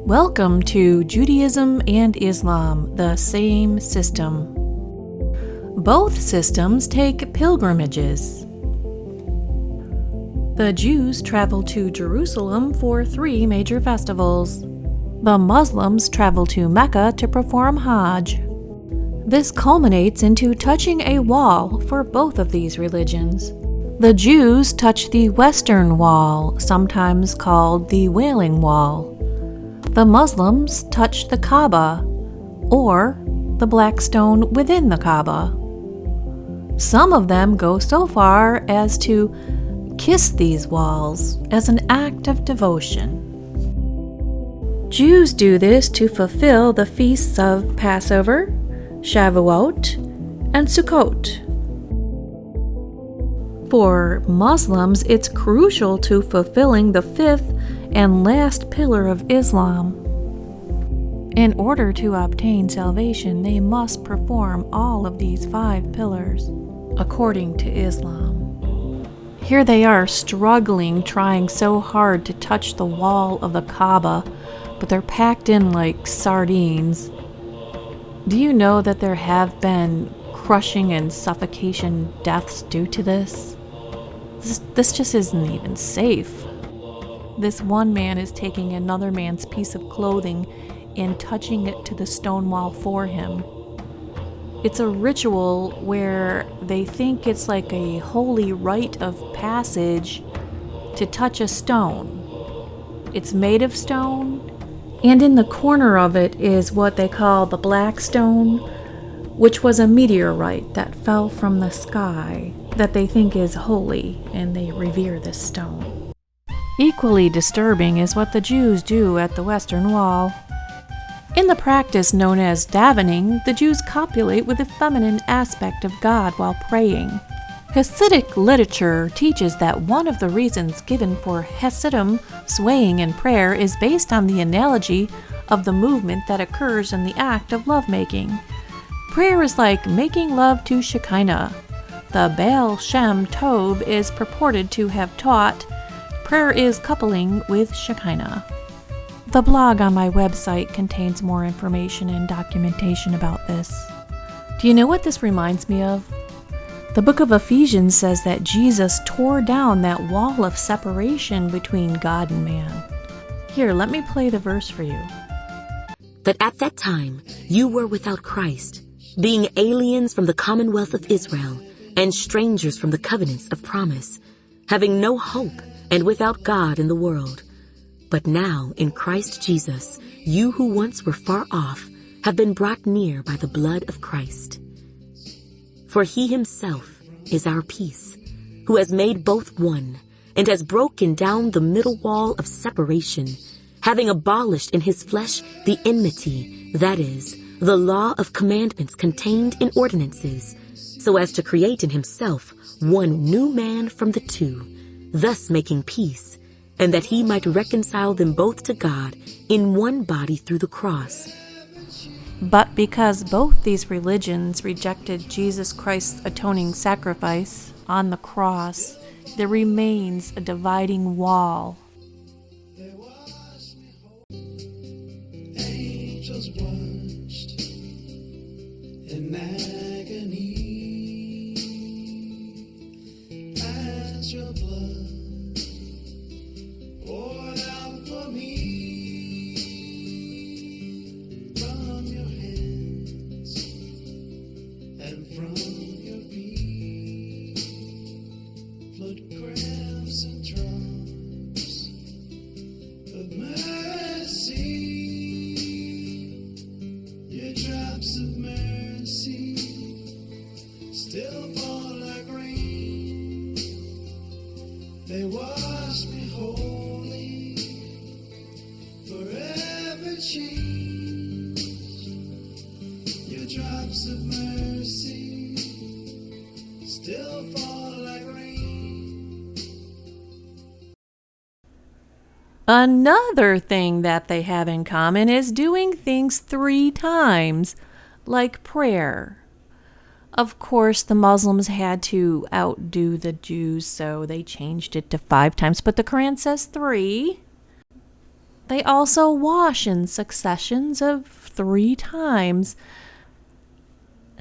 Welcome to Judaism and Islam, the same system. Both systems take pilgrimages. The Jews travel to Jerusalem for 3 major festivals. The Muslims travel to Mecca to perform Hajj. This culminates into touching a wall for both of these religions. The Jews touch the Western Wall, sometimes called the Wailing Wall. The Muslims touch the Kaaba, or the black stone within the Kaaba. Some of them go so far as to kiss these walls as an act of devotion. Jews do this to fulfill the feasts of Passover, Shavuot, and Sukkot. For Muslims, it's crucial to fulfilling the 5th and last pillar of Islam. In order to obtain salvation, they must perform all of these 5 pillars, according to Islam. Here they are struggling, trying so hard to touch the wall of the Kaaba, but they're packed in like sardines. Do you know that there have been crushing and suffocation deaths due to this? This just isn't even safe. This one man is taking another man's piece of clothing and touching it to the stone wall for him. It's a ritual where they think it's like a holy rite of passage to touch a stone. It's made of stone, and in the corner of it is what they call the black stone, which was a meteorite that fell from the sky that they think is holy, and they revere this stone. Equally disturbing is what the Jews do at the Western Wall. In the practice known as davening, the Jews copulate with the feminine aspect of God while praying. Hasidic literature teaches that one of the reasons given for Hasidim swaying in prayer is based on the analogy of the movement that occurs in the act of lovemaking. Prayer is like making love to Shekinah. The Baal Shem Tov is purported to have taught prayer is coupling with Shekinah. The blog on my website contains more information and documentation about this. Do you know what this reminds me of? The book of Ephesians says that Jesus tore down that wall of separation between God and man. Here, let me play the verse for you. But at that time you were without Christ, being aliens from the commonwealth of Israel, and strangers from the covenants of promise, having no hope and without God in the world. But now in Christ Jesus, you who once were far off have been brought near by the blood of Christ. For he himself is our peace, who has made both one, and has broken down the middle wall of separation, having abolished in his flesh the enmity, that is, the law of commandments contained in ordinances, so as to create in himself one new man from the two, thus making peace, and that he might reconcile them both to God in one body through the cross. But because both these religions rejected Jesus Christ's atoning sacrifice on the cross, there remains a dividing wall. Angels watched in agony as your blood poured out for me from your hands and from your feet. Flood crimson drops of mercy. Your drops of mercy still fall like rain. They wash me holy, forever changed. Your drops of mercy still fall like rain. Another thing that they have in common is doing things 3 times, like prayer. Of course, the Muslims had to outdo the Jews, so they changed it to 5 times, but the Quran says 3. They also wash in successions of 3 times.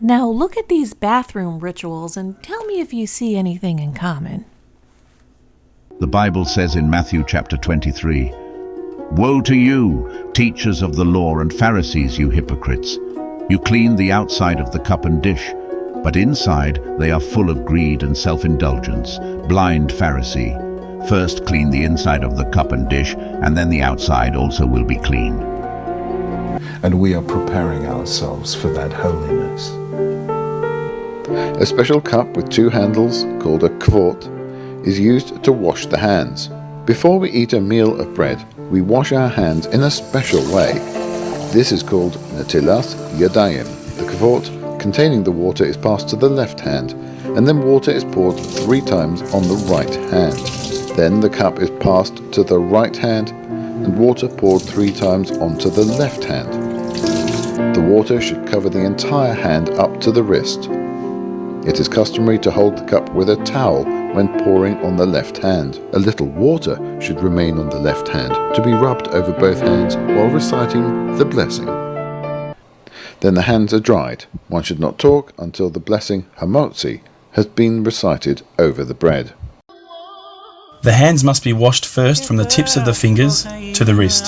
Now look at these bathroom rituals and tell me if you see anything in common. The Bible says in Matthew chapter 23, "Woe to you, teachers of the law and Pharisees, you hypocrites! You clean the outside of the cup and dish, but inside they are full of greed and self-indulgence. Blind Pharisee! First clean the inside of the cup and dish, and then the outside also will be clean." And we are preparing ourselves for that holiness. A special cup with 2 handles, called a kvot, is used to wash the hands. Before we eat a meal of bread, we wash our hands in a special way. This is called netilat yadayim. The kvot containing the water is passed to the left hand, and then water is poured 3 times on the right hand. Then the cup is passed to the right hand, and water poured 3 times onto the left hand. The water should cover the entire hand up to the wrist. It is customary to hold the cup with a towel when pouring on the left hand. A little water should remain on the left hand to be rubbed over both hands while reciting the blessing. Then the hands are dried. One should not talk until the blessing Hamotzi has been recited over the bread. The hands must be washed first from the tips of the fingers to the wrist,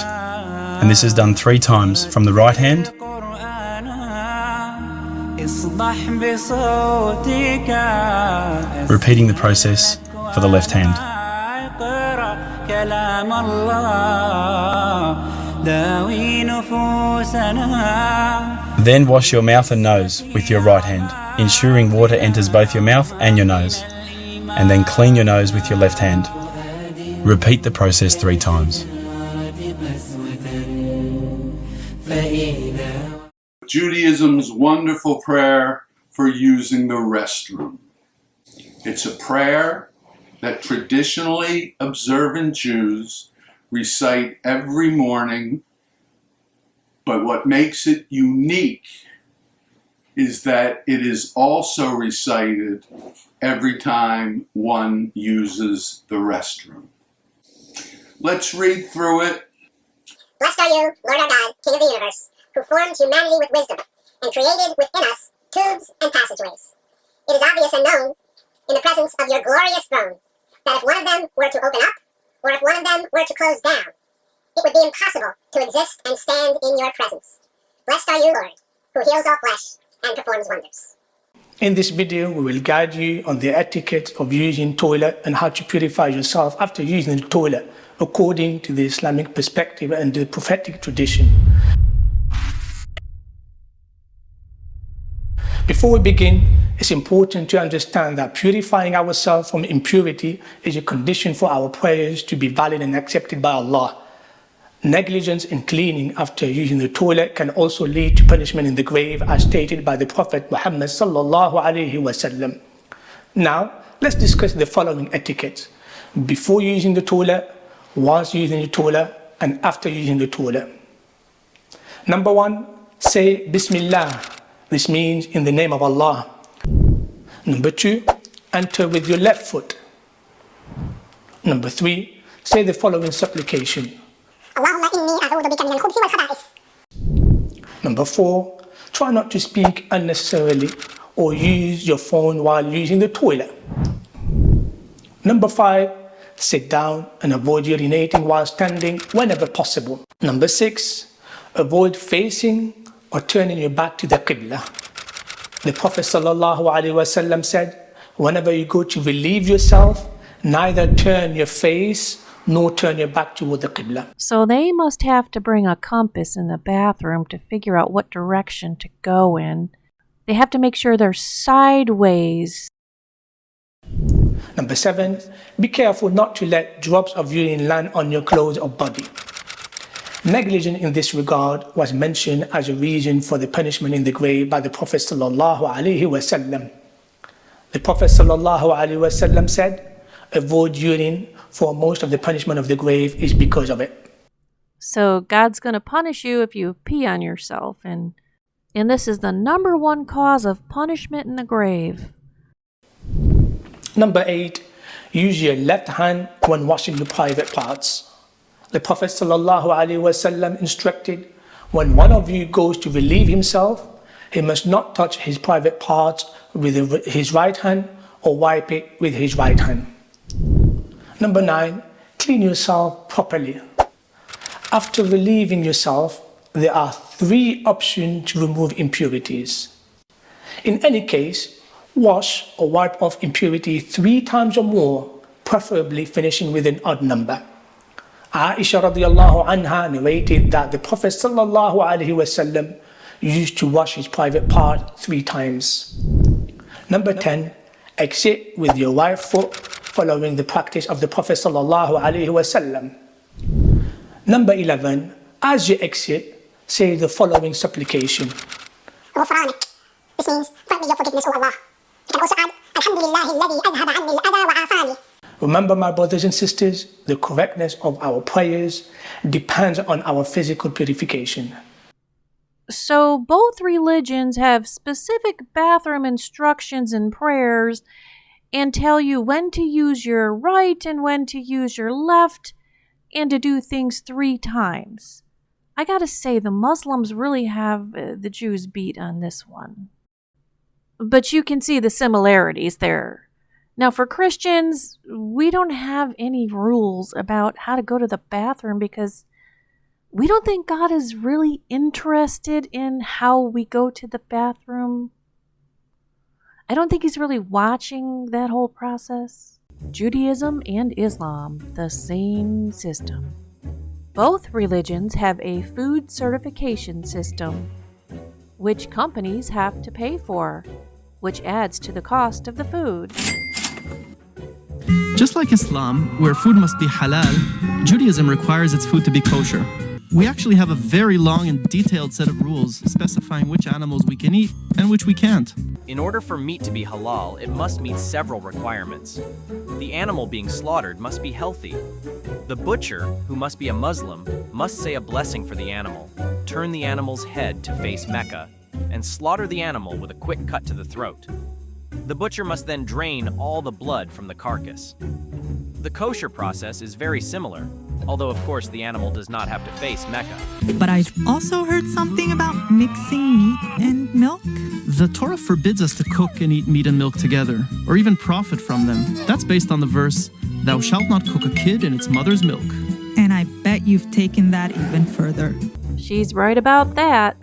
and this is done 3 times from the right hand, repeating the process for the left hand. Then wash your mouth and nose with your right hand, ensuring water enters both your mouth and your nose, and then clean your nose with your left hand. Repeat the process 3 times. Judaism's wonderful prayer for using the restroom. It's a prayer that traditionally observant Jews recite every morning, but what makes it unique is that it is also recited every time one uses the restroom. Let's read through it. Blessed are you, Lord our God, King of the universe, who formed humanity with wisdom and created within us tubes and passageways. It is obvious and known in the presence of your glorious throne that if one of them were to open up, or if one of them were to close down, it would be impossible to exist and stand in your presence. Blessed are you, Lord, who heals all flesh and performs wonders. In this video, we will guide you on the etiquette of using toilet and how to purify yourself after using the toilet according to the Islamic perspective and the prophetic tradition. Before we begin, it's important to understand that purifying ourselves from impurity is a condition for our prayers to be valid and accepted by Allah. Negligence in cleaning after using the toilet can also lead to punishment in the grave, as stated by the Prophet Muhammad sallallahu alaihi wasallam. Now, let's discuss the following etiquettes before using the toilet, whilst using the toilet, and after using the toilet. Number 1, say Bismillah. This means in the name of Allah. Number 2, enter with your left foot. Number 3, say the following supplication. Number 4, try not to speak unnecessarily or use your phone while using the toilet. Number 5, sit down and avoid urinating while standing whenever possible. Number 6, avoid facing or turning your back to the Qibla. The Prophet ﷺ said, whenever you go to relieve yourself, neither turn your face nor turn your back toward the Qibla. So they must have to bring a compass in the bathroom to figure out what direction to go in. They have to make sure they're sideways. Number 7, be careful not to let drops of urine land on your clothes or body. Negligence in this regard was mentioned as a reason for the punishment in the grave by the Prophet ﷺ. The Prophet ﷺ said, avoid urine, for most of the punishment of the grave is because of it. So God's going to punish you if you pee on yourself, and this is the number 1 cause of punishment in the grave. Number 8, use your left hand when washing your private parts. The Prophet ﷺ instructed, when one of you goes to relieve himself, he must not touch his private parts with his right hand or wipe it with his right hand. Number 9, clean yourself properly. After relieving yourself, there are 3 options to remove impurities. In any case, wash or wipe off impurity 3 times or more, preferably finishing with an odd number. Aisha radiallahu anha narrated that the Prophet sallallahu alaihi wasallam used to wash his private part 3 times. Number 10, exit with your right foot, following the practice of the Prophet sallallahu alaihi wasallam. Number 11, as you exit, say the following supplication. This means, grant me your forgiveness, O Allah. You can also add, Alhamdulillahi alladhi adhaba anni al-adha wa afani. Remember, my brothers and sisters, the correctness of our prayers depends on our physical purification. So both religions have specific bathroom instructions and prayers and tell you when to use your right and when to use your left and to do things 3 times. I gotta say, the Muslims really have the Jews beat on this one. But you can see the similarities there. Now, for Christians, we don't have any rules about how to go to the bathroom because we don't think God is really interested in how we go to the bathroom. I don't think he's really watching that whole process. Judaism and Islam, the same system. Both religions have a food certification system, which companies have to pay for, which adds to the cost of the food. Just like Islam, where food must be halal, Judaism requires its food to be kosher. We actually have a very long and detailed set of rules specifying which animals we can eat and which we can't. In order for meat to be halal, it must meet several requirements. The animal being slaughtered must be healthy. The butcher, who must be a Muslim, must say a blessing for the animal, turn the animal's head to face Mecca, and slaughter the animal with a quick cut to the throat. The butcher must then drain all the blood from the carcass. The kosher process is very similar, although of course the animal does not have to face Mecca. But I've also heard something about mixing meat and milk. The Torah forbids us to cook and eat meat and milk together, or even profit from them. That's based on the verse, "Thou shalt not cook a kid in its mother's milk." And I bet you've taken that even further. She's right about that.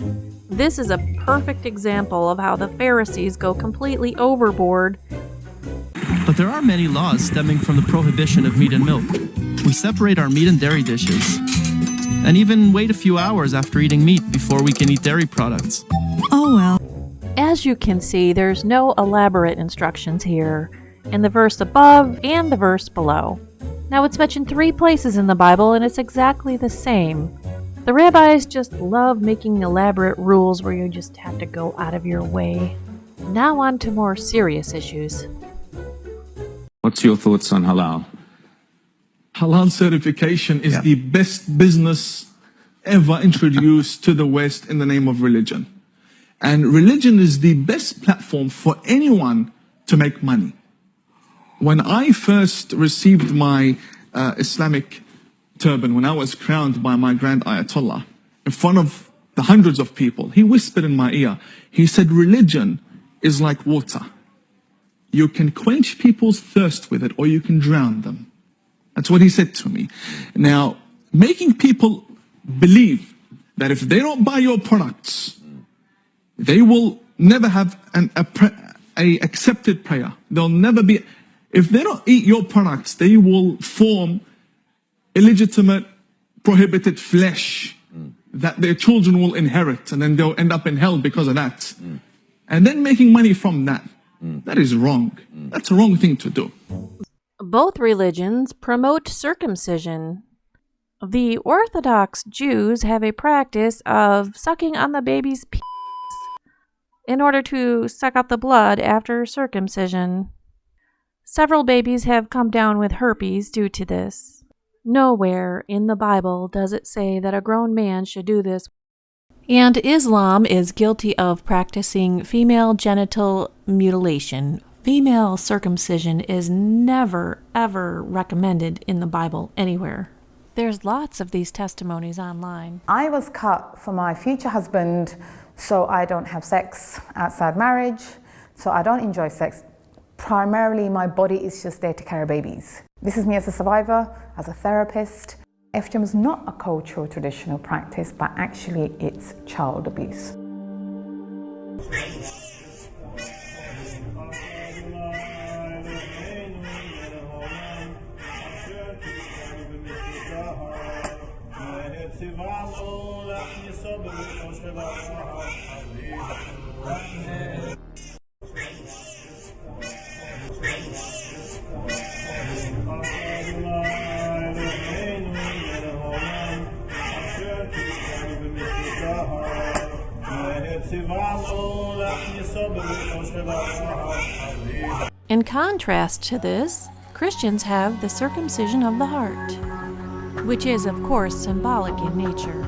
This is a perfect example of how the Pharisees go completely overboard. But there are many laws stemming from the prohibition of meat and milk. We separate our meat and dairy dishes, and even wait a few hours after eating meat before we can eat dairy products. Oh well. As you can see, there's no elaborate instructions here, in the verse above and the verse below. Now, it's mentioned 3 places in the Bible, and it's exactly the same. The rabbis just love making elaborate rules where you just have to go out of your way. Now on to more serious issues. What's your thoughts on halal? Halal certification is the best business ever introduced to the West in the name of religion. And religion is the best platform for anyone to make money. When I first received my Islamic turban, when I was crowned by my grand Ayatollah, in front of the hundreds of people, he whispered in my ear, he said, religion is like water. You can quench people's thirst with it, or you can drown them. That's what he said to me. Now, making people believe that if they don't buy your products, they will never have a accepted prayer. They'll never be, if they don't eat your products, they will form illegitimate, prohibited flesh that their children will inherit, and then they'll end up in hell because of that. And then making money from that. That is wrong. That's a wrong thing to do. Both religions promote circumcision. The Orthodox Jews have a practice of sucking on the baby's penis in order to suck out the blood after circumcision. Several babies have come down with herpes due to this. Nowhere in the Bible does it say that a grown man should do this. And Islam is guilty of practicing female genital mutilation. Female circumcision is never, ever recommended in the Bible anywhere. There's lots of these testimonies online. I was cut for my future husband, so I don't have sex outside marriage, so I don't enjoy sex. Primarily, my body is just there to carry babies. This is me as a survivor, as a therapist. FGM is not a cultural traditional practice, but actually it's child abuse. In contrast to this, Christians have the circumcision of the heart, which is, of course, symbolic in nature.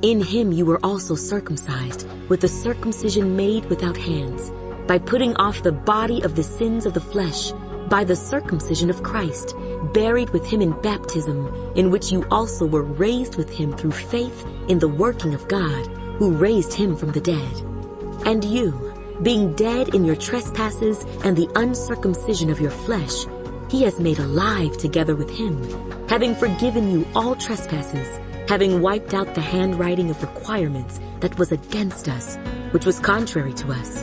In him you were also circumcised, with the circumcision made without hands, by putting off the body of the sins of the flesh, by the circumcision of Christ, buried with him in baptism, in which you also were raised with him through faith in the working of God, who raised him from the dead. And you, being dead in your trespasses and the uncircumcision of your flesh, he has made alive together with him, having forgiven you all trespasses, having wiped out the handwriting of requirements that was against us, which was contrary to us.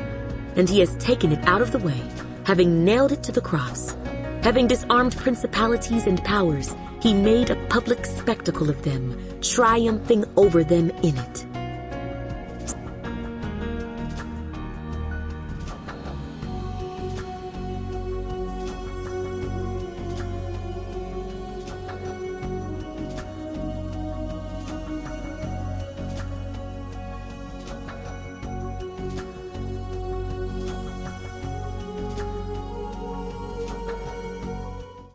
And he has taken it out of the way, having nailed it to the cross. Having disarmed principalities and powers, he made a public spectacle of them, triumphing over them in it.